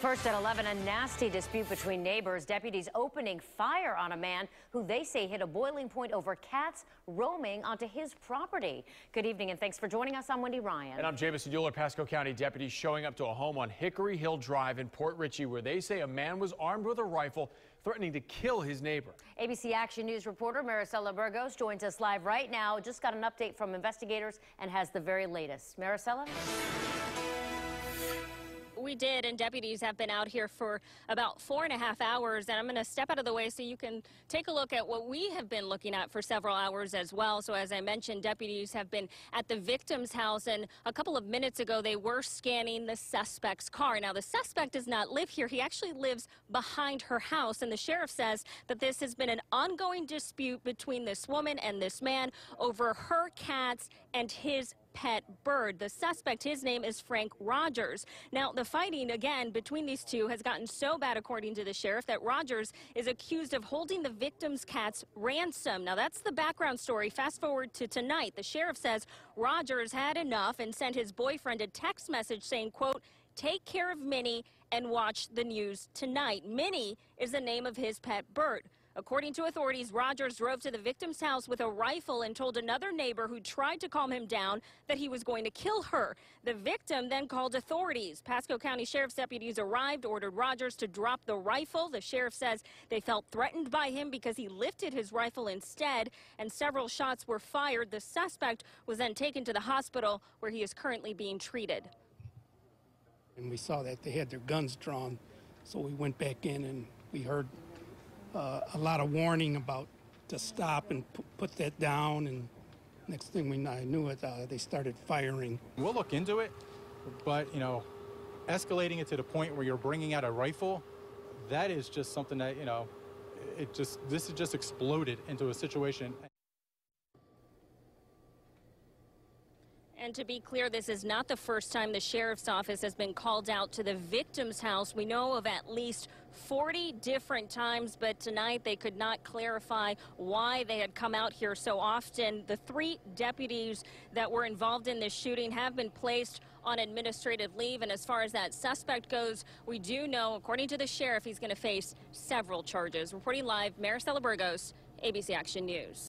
First at 11, a nasty dispute between neighbors. Deputies opening fire on a man who they say hit a boiling point over cats roaming onto his property. Good evening and thanks for joining us. I'm Wendy Ryan. And I'm Jamison Euler. Pasco County deputies showing up to a home on Hickory Hill Drive in Port Richey where they say a man was armed with a rifle threatening to kill his neighbor. ABC Action News reporter Maricela Burgos joins us live right now. Just got an update from investigators and has the very latest. Maricela? We did, and deputies have been out here for about 4.5 hours, and I'm going to step out of the way so you can take a look at what we have been looking at for several hours as well. So as I mentioned, deputies have been at the victim's house, and a couple of minutes ago they were scanning the suspect's car. Now the suspect does not live here. He actually lives behind her house, and the sheriff says that this has been an ongoing dispute between this woman and this man over her cats and his pet bird. The suspect, his name is Frank Rogers. Now, the fighting, again, between these two has gotten so bad, according to the sheriff, that Rogers is accused of holding the victim's cat's ransom. Now, that's the background story. Fast forward to tonight. The sheriff says Rogers had enough and sent his boyfriend a text message saying, quote, "Take care of Minnie and watch the news tonight." Minnie is the name of his pet bird. According to authorities, Rogers drove to the victim's house with a rifle and told another neighbor who tried to calm him down that he was going to kill her. The victim then called authorities. Pasco County Sheriff's deputies arrived, ordered Rogers to drop the rifle. The sheriff says they felt threatened by him because he lifted his rifle instead, and several shots were fired. The suspect was then taken to the hospital where he is currently being treated. And we saw that they had their guns drawn, so we went back in and we heard a lot of warning about to stop and put that down, and next thing I knew it, they started firing. We'll look into it, but escalating it to the point where you're bringing out a rifle, that is just something that this has just exploded into a situation. And to be clear, this is not the first time the sheriff's office has been called out to the victim's house. We know of at least 40 different times, but tonight they could not clarify why they had come out here so often. The 3 deputies that were involved in this shooting have been placed on administrative leave. And as far as that suspect goes, we do know, according to the sheriff, he's going to face several charges. Reporting live, Maricela Burgos, ABC Action News.